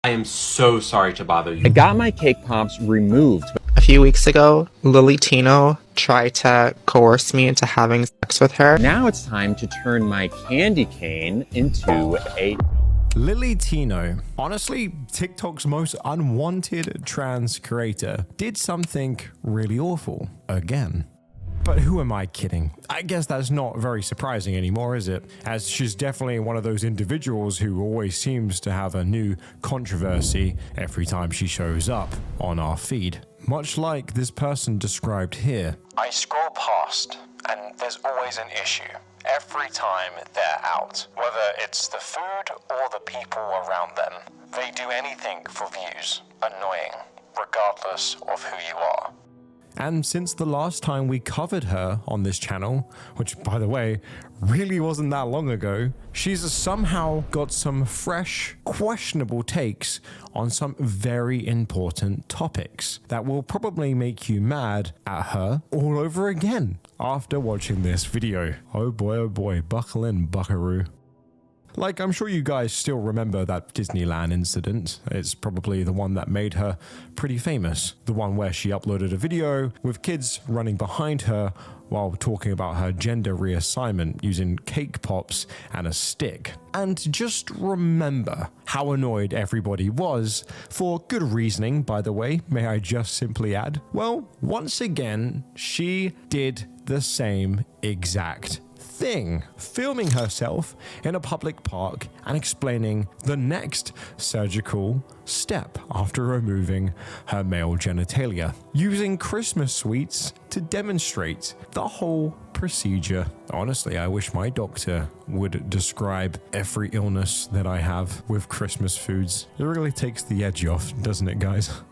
I am so sorry to bother you. I got my cake pops removed. A few weeks ago, Lily Tino tried to coerce me into having sex with her. Now it's time to turn my candy cane into a... Lily Tino, honestly, TikTok's most unwanted trans creator, did something really awful again. But who am I kidding? I guess that's not very surprising anymore, is it? As she's definitely one of those individuals who always seems to have a new controversy every time she shows up on our feed. Much like this person described here. I scroll past and there's always an issue. Every time they're out, whether it's the food or the people around them. They do anything for views. Annoying, regardless of who you are. And since the last time we covered her on this channel, which by the way, really wasn't that long ago, she's somehow got some fresh, questionable takes on some very important topics that will probably make you mad at her all over again after watching this video. Oh boy, buckle in, buckaroo. Like, I'm sure you guys still remember that Disneyland incident. It's probably the one that made her pretty famous. The one where she uploaded a video with kids running behind her while talking about her gender reassignment using cake pops and a stick. And just remember how annoyed everybody was, for good reasoning, by the way, may I just simply add. Well, once again, she did the same exact thing, filming herself in a public park and explaining the next surgical step after removing her male genitalia, using Christmas sweets to demonstrate the whole procedure. Honestly, I wish my doctor would describe every illness that I have with Christmas foods. It really takes the edge off, doesn't it, guys?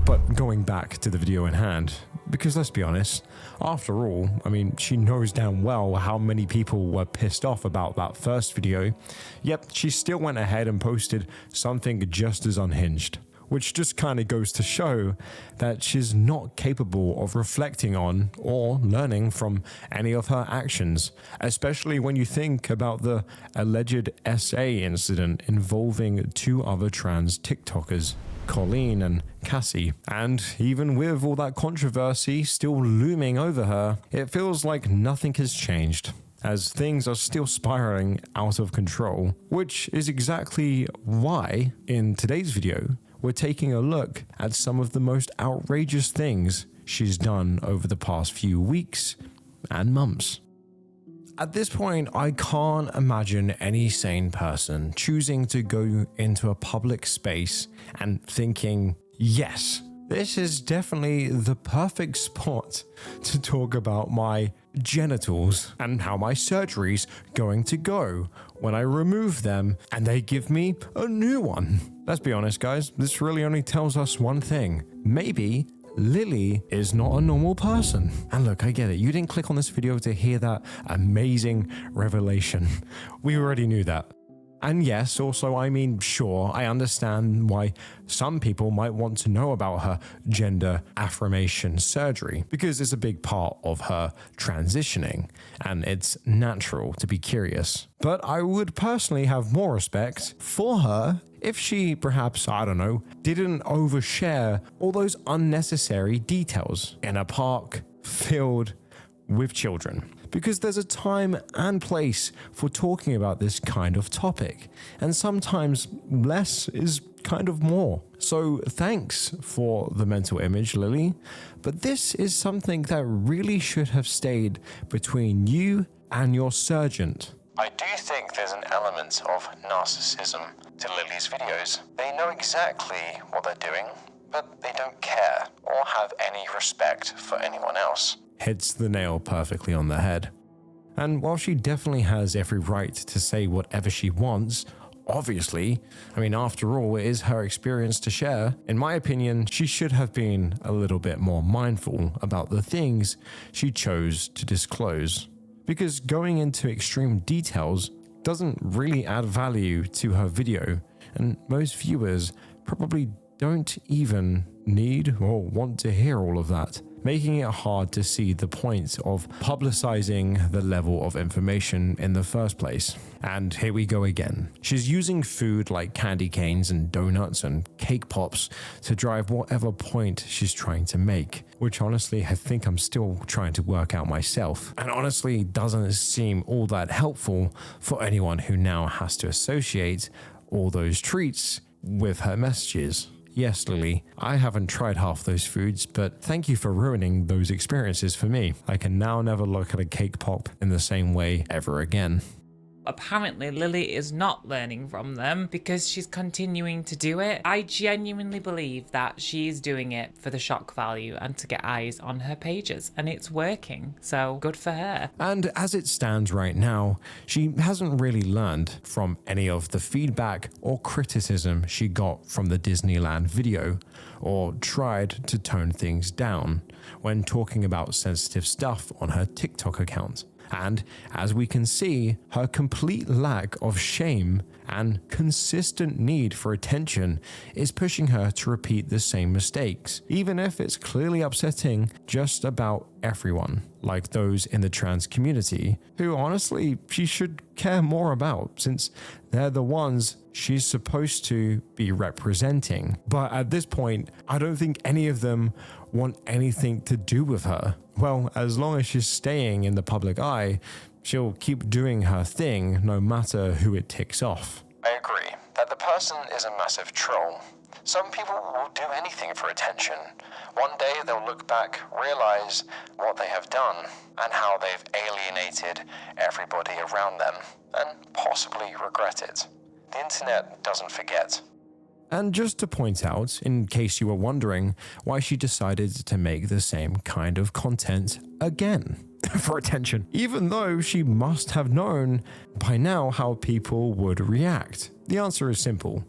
But going back to the video in hand, because let's be honest, after all, I mean, she knows damn well how many people were pissed off about that first video, yet she still went ahead and posted something just as unhinged, which just kind of goes to show that she's not capable of reflecting on or learning from any of her actions, especially when you think about the alleged SA incident involving two other trans TikTokers, Colleen and Cassie. And even with all that controversy still looming over her, it feels like nothing has changed, as things are still spiraling out of control, which is exactly why in today's video we're taking a look at some of the most outrageous things she's done over the past few weeks and months. At this point, I can't imagine any sane person choosing to go into a public space and thinking, yes, this is definitely the perfect spot to talk about my genitals and how my surgery's going to go when I remove them and they give me a new one. Let's be honest, guys, this really only tells us one thing. Maybe Lily is not a normal person. And look, I get it. You didn't click on this video to hear that amazing revelation. We already knew that. And yes, also, I mean, sure, I understand why some people might want to know about her gender affirmation surgery, because it's a big part of her transitioning, and it's natural to be curious. But I would personally have more respect for her if she perhaps, I don't know, didn't overshare all those unnecessary details in a park filled with children. Because there's a time and place for talking about this kind of topic, and sometimes less is kind of more. So thanks for the mental image, Lily, but this is something that really should have stayed between you and your surgeon. I do think there's an element of narcissism to Lily's videos. They know exactly what they're doing, but they don't care or have any respect for anyone else. Hits the nail perfectly on the head. And while she definitely has every right to say whatever she wants, obviously, I mean, after all, it is her experience to share. In my opinion, she should have been a little bit more mindful about the things she chose to disclose. Because going into extreme details doesn't really add value to her video, and most viewers probably don't even need or want to hear all of that, making it hard to see the point of publicizing the level of information in the first place. And here we go again. She's using food like candy canes and donuts and cake pops to drive whatever point she's trying to make, which honestly I think I'm still trying to work out myself, and honestly doesn't seem all that helpful for anyone who now has to associate all those treats with her messages. Yes, Lily, I haven't tried half those foods, but thank you for ruining those experiences for me. I can now never look at a cake pop in the same way ever again. Apparently Lily is not learning from them because she's continuing to do it. I genuinely believe that she's doing it for the shock value and to get eyes on her pages, and it's working, so good for her. And as it stands right now, she hasn't really learned from any of the feedback or criticism she got from the Disneyland video, or tried to tone things down when talking about sensitive stuff on her TikTok account. And as we can see, her complete lack of shame and consistent need for attention is pushing her to repeat the same mistakes, even if it's clearly upsetting just about everyone, like those in the trans community, who honestly she should care more about since they're the ones she's supposed to be representing. But at this point, I don't think any of them want anything to do with her. Well, as long as she's staying in the public eye, she'll keep doing her thing no matter who it ticks off. I agree that the person is a massive troll. Some people will do anything for attention. One day they'll look back, realize what they have done, and how they've alienated everybody around them, and possibly regret it. The internet doesn't forget. And just to point out, in case you were wondering, why she decided to make the same kind of content again. For attention, even though she must have known by now how people would react. The answer is simple.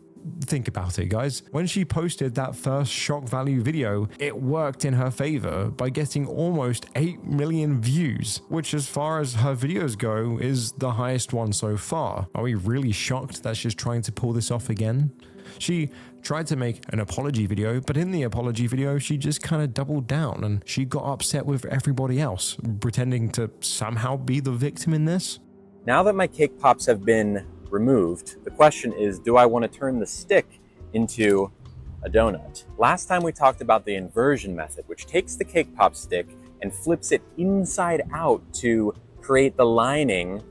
Think about it, guys. When she posted that first shock value video, it worked in her favor by getting almost 8 million views, which as far as her videos go is the highest one so far. Are we really shocked that she's trying to pull this off again? She tried to make an apology video, but in the apology video, she just kind of doubled down and she got upset with everybody else, pretending to somehow be the victim in this. Now that my cake pops have been removed, the question is, do I want to turn the stick into a donut? Last time we talked about the inversion method, which takes the cake pop stick and flips it inside out to create the lining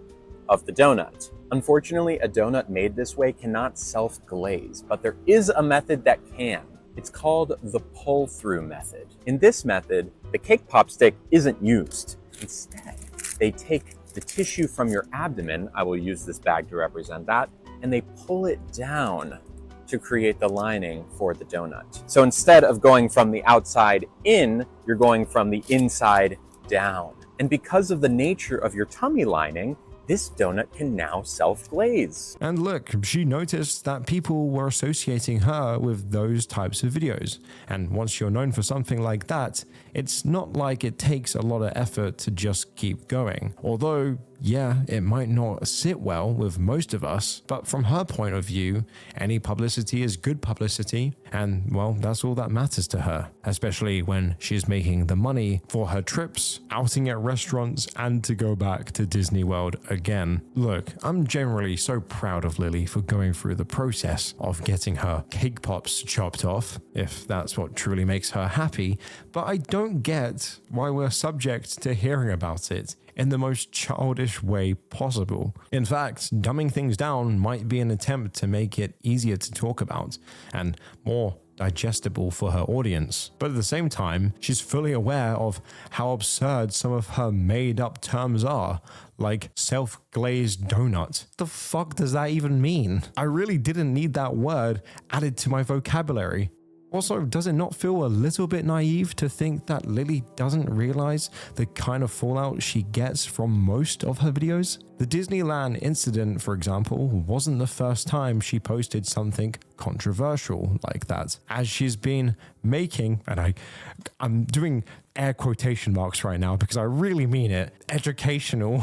of the donut. Unfortunately, a donut made this way cannot self-glaze, but there is a method that can. It's called the pull-through method. In this method, the cake pop stick isn't used. Instead, they take the tissue from your abdomen, I will use this bag to represent that, and they pull it down to create the lining for the donut. So instead of going from the outside in, you're going from the inside down. And because of the nature of your tummy lining, this donut can now self-glaze. And look, she noticed that people were associating her with those types of videos. And once you're known for something like that, it's not like it takes a lot of effort to just keep going. Although, yeah, it might not sit well with most of us, but from her point of view, any publicity is good publicity, and well, that's all that matters to her, especially when she's making the money for her trips, outing at restaurants, and to go back to Disney World again. Look, I'm generally so proud of Lily for going through the process of getting her cake pops chopped off, if that's what truly makes her happy, but I don't get why we're subject to hearing about it in the most childish way possible. In fact, dumbing things down might be an attempt to make it easier to talk about and more digestible for her audience. But at the same time, she's fully aware of how absurd some of her made-up terms are, like self-glazed donut. The fuck does that even mean? I really didn't need that word added to my vocabulary. Also, does it not feel a little bit naive to think that Lily doesn't realize the kind of fallout she gets from most of her videos? The Disneyland incident, for example, wasn't the first time she posted something controversial like that, as she's been making, and I'm doing air quotation marks right now because I really mean it, educational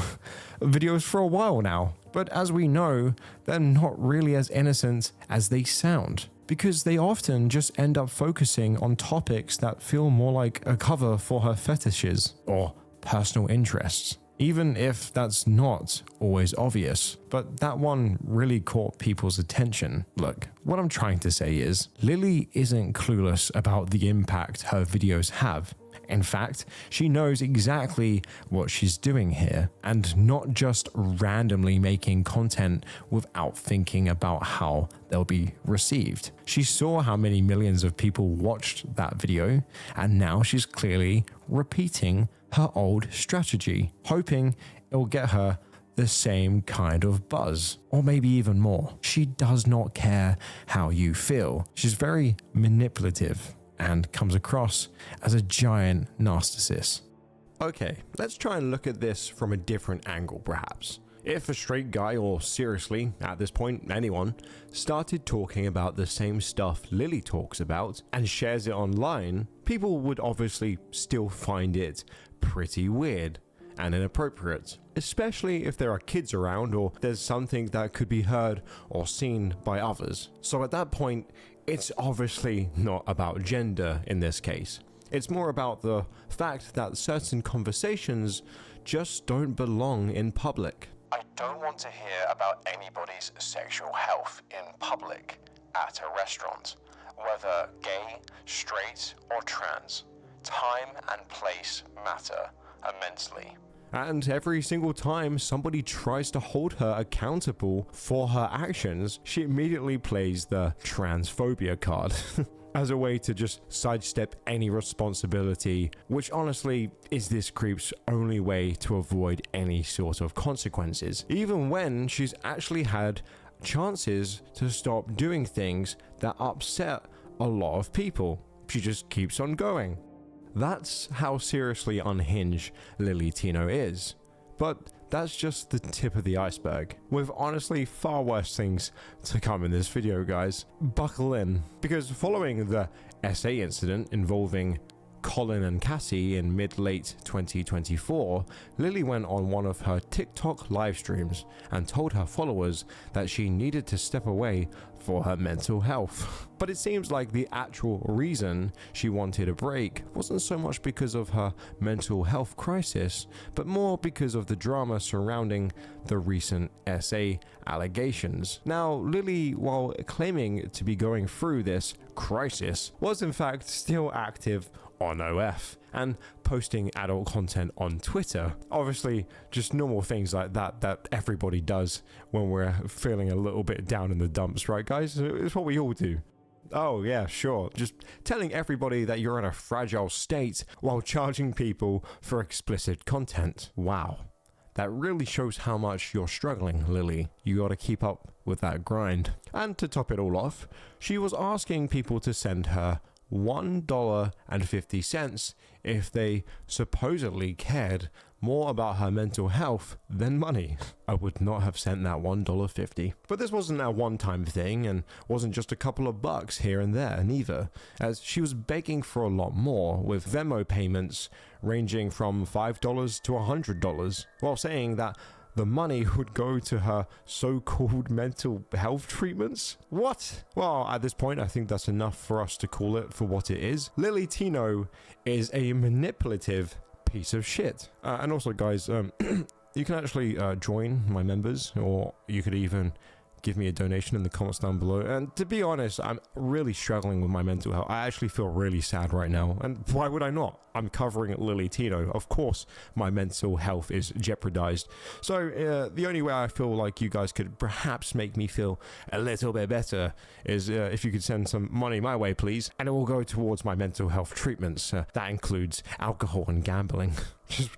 videos for a while now. But as we know, they're not really as innocent as they sound. because they often just end up focusing on topics that feel more like a cover for her fetishes or personal interests, even if that's not always obvious. But that one really caught people's attention. Look, what I'm trying to say is, Lily isn't clueless about the impact her videos have. In fact, she knows exactly what she's doing here, and not just randomly making content without thinking about how they'll be received. She saw how many millions of people watched that video, and now she's clearly repeating her old strategy, hoping it'll get her the same kind of buzz, or maybe even more. She does not care how you feel. She's very manipulative and comes across as a giant narcissist. Okay, let's try and look at this from a different angle perhaps. If a straight guy, or seriously, at this point, anyone, started talking about the same stuff Lily talks about and shares it online, people would obviously still find it pretty weird and inappropriate, especially if there are kids around or there's something that could be heard or seen by others. So at that point, it's obviously not about gender in this case. It's more about the fact that certain conversations just don't belong in public. I don't want to hear about anybody's sexual health in public at a restaurant, whether gay, straight, or trans. Time and place matter immensely. And every single time somebody tries to hold her accountable for her actions, she immediately plays the transphobia card as a way to just sidestep any responsibility, which honestly is this creep's only way to avoid any sort of consequences, even when she's actually had chances to stop doing things that upset a lot of people. She just keeps on going. That's how seriously unhinged Lily Tino is. But that's just the tip of the iceberg, with honestly far worse things to come in this video, guys. Buckle in, because following the SA incident involving Colin and Cassie in mid-late 2024, Lily went on one of her TikTok live streams and told her followers that she needed to step away for her mental health. But it seems like the actual reason she wanted a break wasn't so much because of her mental health crisis, but more because of the drama surrounding the recent SA allegations. Now, Lily, while claiming to be going through this crisis, was in fact still active on OF and posting adult content on Twitter. Obviously, just normal things like that everybody does when we're feeling a little bit down in the dumps, right guys? It's what we all do. Oh yeah, sure. Just telling everybody that you're in a fragile state while charging people for explicit content. Wow. That really shows how much you're struggling, Lily. You gotta keep up with that grind. And to top it all off, she was asking people to send her $1.50 if they supposedly cared more about her mental health than money. I would not have sent that $1.50. But this wasn't a one-time thing and wasn't just a couple of bucks here and there neither, as she was begging for a lot more, with Venmo payments ranging from $5 to $100, while saying that the money would go to her so-called mental health treatments? What? Well, at this point, I think that's enough for us to call it for what it is. Lily Tino is a manipulative piece of shit. And also, guys, you can actually join my members, or you could even give me a donation in the comments down below. And to be honest, I'm really struggling with my mental health. I actually feel really sad right now, and why would I not? I'm covering Lily Tino. Of course my mental health is jeopardized. So the only way I feel like you guys could perhaps make me feel a little bit better is if you could send some money my way, please, and it will go towards my mental health treatments. That includes alcohol and gambling.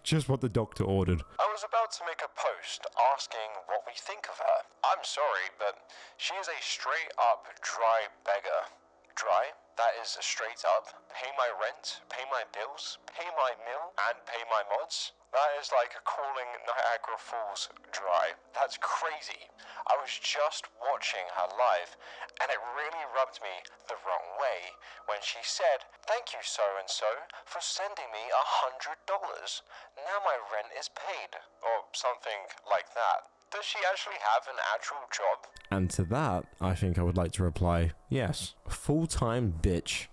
Just what the doctor ordered. I was about to make a post asking what we think of her. I'm sorry, but she is a straight up dry beggar. Dry? That is a straight up pay my rent, pay my bills, pay my meal, and pay my mods. That is like calling Niagara Falls dry. That's crazy. I was just watching her live, and it really rubbed me the wrong way when she said, "Thank you so-and-so for sending me $100. Now my rent is paid," or something like that. Does she actually have an actual job? And to that, I think I would like to reply, yes, full-time bitch.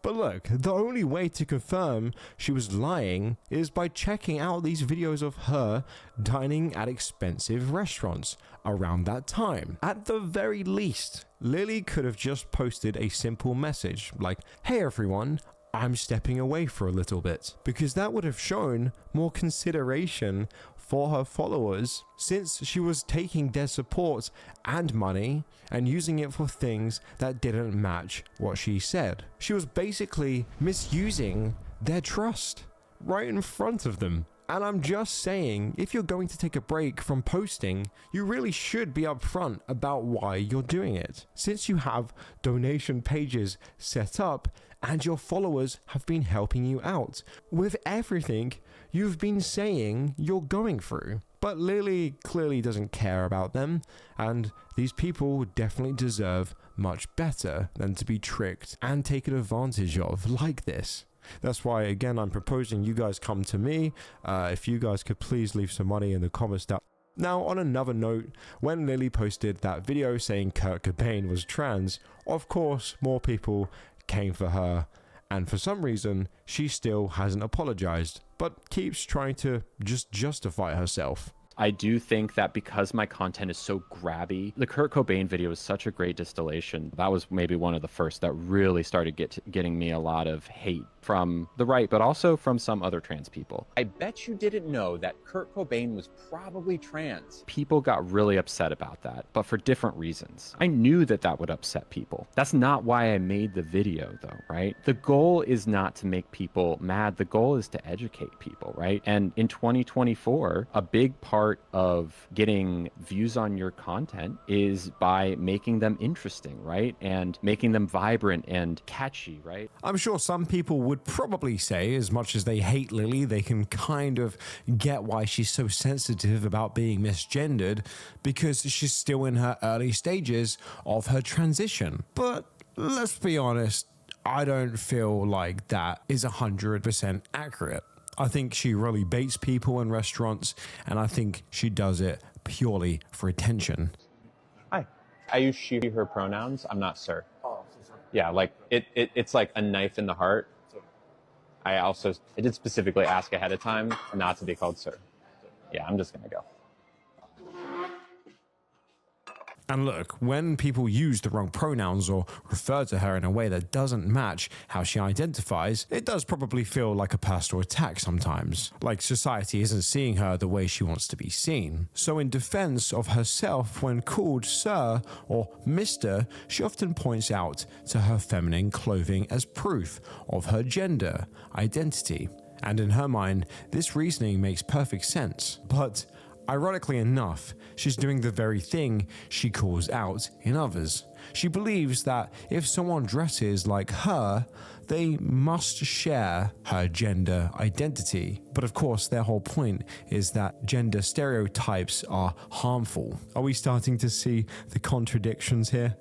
But look, the only way to confirm she was lying is by checking out these videos of her dining at expensive restaurants around that time. At the very least, Lily could have just posted a simple message like, "Hey everyone, I'm stepping away for a little bit," because that would have shown more consideration for her followers, since she was taking their support and money and using it for things that didn't match what she said. She was basically misusing their trust right in front of them. And I'm just saying, if you're going to take a break from posting, you really should be upfront about why you're doing it. Since you have donation pages set up and your followers have been helping you out with everything you've been saying you're going through. But Lily clearly doesn't care about them, and these people definitely deserve much better than to be tricked and taken advantage of like this. That's why, again, I'm proposing you guys come to me. If you guys could please leave some money in the comments down. Now, on another note, when Lily posted that video saying Kurt Cobain was trans, of course, more people came for her. And for some reason, she still hasn't apologized, but keeps trying to just justify herself. I do think that because my content is so grabby, the Kurt Cobain video is such a great distillation. That was maybe one of the first that really started getting me a lot of hate from the right, but also from some other trans people. I bet you didn't know that Kurt Cobain was probably trans. People got really upset about that, but for different reasons. I knew that that would upset people. That's not why I made the video though, right? The goal is not to make people mad. The goal is to educate people, right? And in 2024, a big part of getting views on your content is by making them interesting, right? And making them vibrant and catchy, right? I'm sure some people would probably say, as much as they hate Lily, they can kind of get why she's so sensitive about being misgendered, because she's still in her early stages of her transition. But let's be honest, I don't feel like that is 100% accurate. I think she really baits people in restaurants, and I think she does it purely for attention. Hi. I use she, her pronouns. I'm not sir. Yeah, like it's like a knife in the heart. I did specifically ask ahead of time not to be called sir. Yeah, I'm just gonna go. And look, when people use the wrong pronouns or refer to her in a way that doesn't match how she identifies, it does probably feel like a personal attack sometimes. Like society isn't seeing her the way she wants to be seen. So in defense of herself, when called sir or Mr., she often points out to her feminine clothing as proof of her gender identity. And in her mind, this reasoning makes perfect sense. But ironically enough, she's doing the very thing she calls out in others. She believes that if someone dresses like her, they must share her gender identity. But of course, their whole point is that gender stereotypes are harmful. Are we starting to see the contradictions here?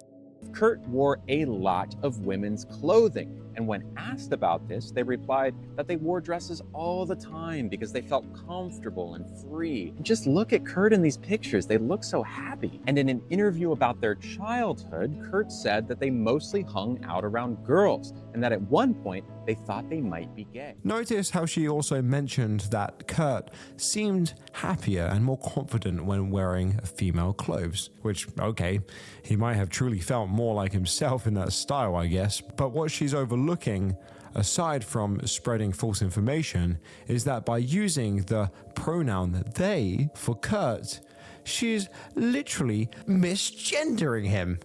Kurt wore a lot of women's clothing, and when asked about this, they replied that they wore dresses all the time because they felt comfortable and free. And just look at Kurt in these pictures, they look so happy. And in an interview about their childhood, Kurt said that they mostly hung out around girls, and that at one point, they thought they might be gay. Notice how she also mentioned that Kurt seemed happier and more confident when wearing female clothes, which, okay, he might have truly felt more like himself in that style, I guess. But what she's overlooking, aside from spreading false information, is that by using the pronoun they for Kurt, she's literally misgendering him.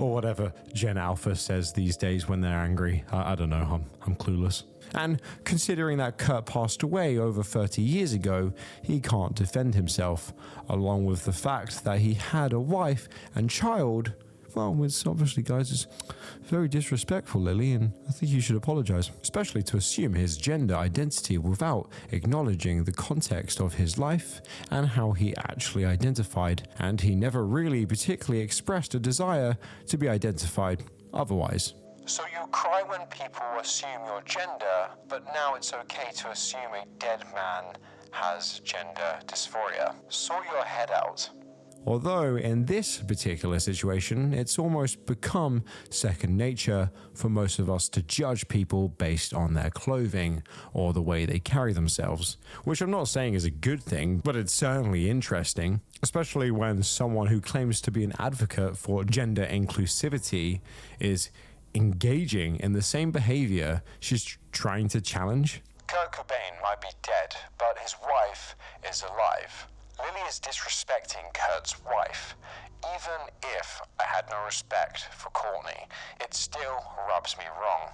Or whatever Gen Alpha says these days when they're angry. I don't know, I'm clueless. And considering that Kurt passed away over 30 years ago, he can't defend himself, along with the fact that he had a wife and child. Well, it's obviously, guys, it's very disrespectful, Lily, and I think you should apologize, especially to assume his gender identity without acknowledging the context of his life and how he actually identified, and he never really particularly expressed a desire to be identified otherwise. So you cry when people assume your gender, but now it's okay to assume a dead man has gender dysphoria. Sort your head out. Although in this particular situation, it's almost become second nature for most of us to judge people based on their clothing or the way they carry themselves, which I'm not saying is a good thing, but it's certainly interesting, especially when someone who claims to be an advocate for gender inclusivity is engaging in the same behavior she's trying to challenge. Kurt Cobain might be dead, but his wife is alive. Lily is disrespecting Kurt's wife. Even if I had no respect for Courtney, it still rubs me wrong.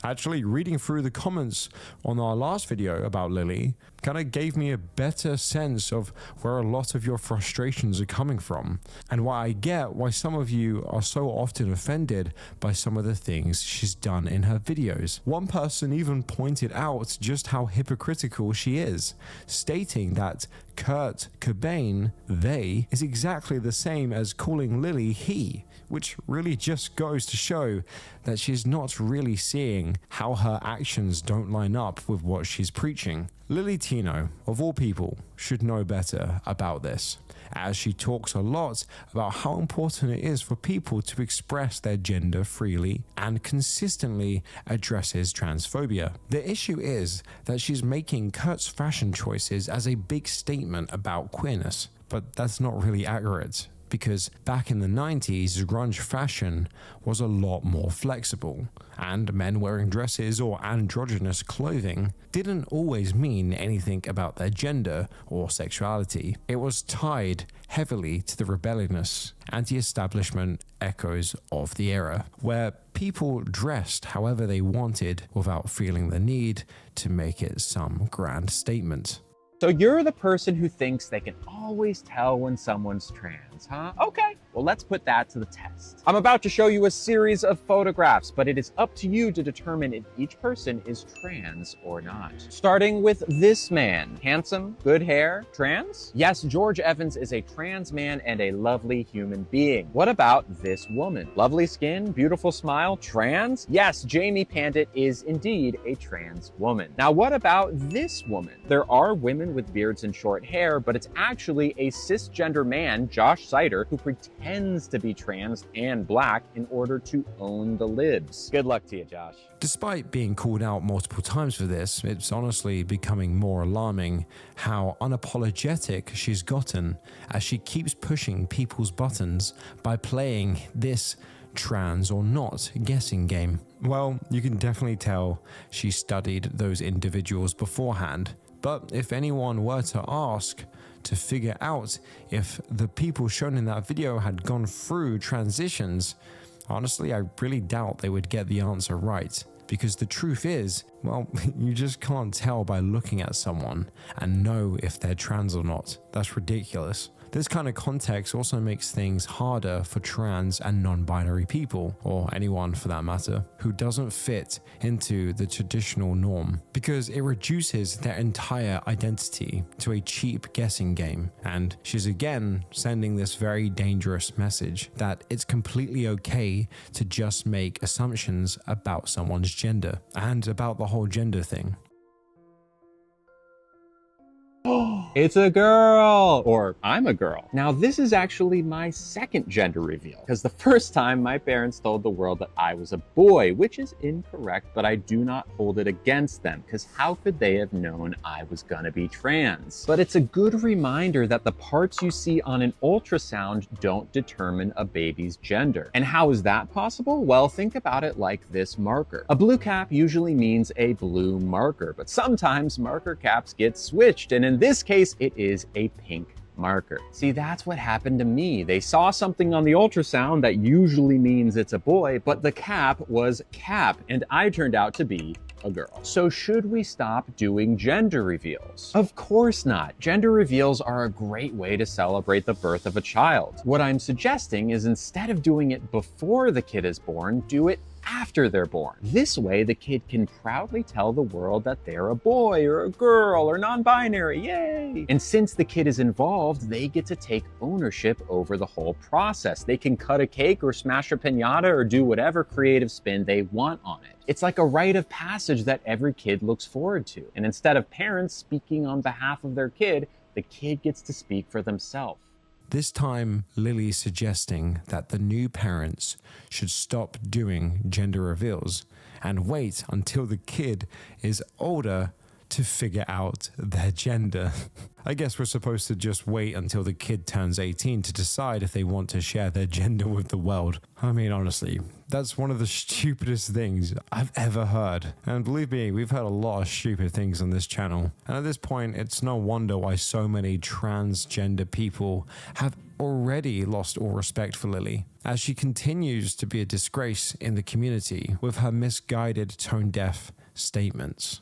Actually, reading through the comments on our last video about Lily kind of gave me a better sense of where a lot of your frustrations are coming from, and why I get why some of you are so often offended by some of the things she's done in her videos. One person even pointed out just how hypocritical she is, stating that Kurt Cobain, they, is exactly the same as calling Lily he, which really just goes to show that she's not really seeing how her actions don't line up with what she's preaching. Lily Tino, of all people, should know better about this, as she talks a lot about how important it is for people to express their gender freely and consistently addresses transphobia. The issue is that she's making Kurt's fashion choices as a big statement about queerness, but that's not really accurate, because back in the 90s, grunge fashion was a lot more flexible, and men wearing dresses or androgynous clothing didn't always mean anything about their gender or sexuality. It was tied heavily to the rebellious, anti-establishment echoes of the era, where people dressed however they wanted without feeling the need to make it some grand statement. So you're the person who thinks they can always tell when someone's trans, huh? Okay, well, let's put that to the test. I'm about to show you a series of photographs, but it is up to you to determine if each person is trans or not. Starting with this man. Handsome, good hair, trans? Yes, George Evans is a trans man and a lovely human being. What about this woman? Lovely skin, beautiful smile, trans? Yes, Jamie Pandit is indeed a trans woman. Now, what about this woman? There are women with beards and short hair, but it's actually a cisgender man, Josh Sider, who pretends to be trans and black in order to own the libs. Good luck to you, Josh. Despite being called out multiple times for this, it's honestly becoming more alarming how unapologetic she's gotten as she keeps pushing people's buttons by playing this trans or not guessing game. Well, you can definitely tell she studied those individuals beforehand. But if anyone were to ask to figure out if the people shown in that video had gone through transitions, honestly, I really doubt they would get the answer right. Because the truth is, well, you just can't tell by looking at someone and know if they're trans or not. That's ridiculous. This kind of context also makes things harder for trans and non-binary people, or anyone for that matter, who doesn't fit into the traditional norm, because it reduces their entire identity to a cheap guessing game. And she's again sending this very dangerous message that it's completely okay to just make assumptions about someone's gender and about the whole gender thing. It's a girl, or I'm a girl. Now, this is actually my second gender reveal, because the first time my parents told the world that I was a boy, which is incorrect, but I do not hold it against them, because how could they have known I was gonna be trans? But it's a good reminder that the parts you see on an ultrasound don't determine a baby's gender. And how is that possible? Well, think about it like this marker. A blue cap usually means a blue marker, but sometimes marker caps get switched, and in this case, it is a pink marker. See, that's what happened to me. They saw something on the ultrasound that usually means it's a boy, but the cap was cap, and I turned out to be a girl. So should we stop doing gender reveals? Of course not. Gender reveals are a great way to celebrate the birth of a child. What I'm suggesting is instead of doing it before the kid is born, do it after they're born. This way, the kid can proudly tell the world that they're a boy or a girl or non-binary, yay! And since the kid is involved, they get to take ownership over the whole process. They can cut a cake or smash a piñata or do whatever creative spin they want on it. It's like a rite of passage that every kid looks forward to. And instead of parents speaking on behalf of their kid, the kid gets to speak for themselves. This time, Lily's suggesting that the new parents should stop doing gender reveals and wait until the kid is older to figure out their gender. I guess we're supposed to just wait until the kid turns 18 to decide if they want to share their gender with the world. I mean, honestly, that's one of the stupidest things I've ever heard. And believe me, we've heard a lot of stupid things on this channel. And at this point, it's no wonder why so many transgender people have already lost all respect for Lily, as she continues to be a disgrace in the community with her misguided, tone-deaf statements.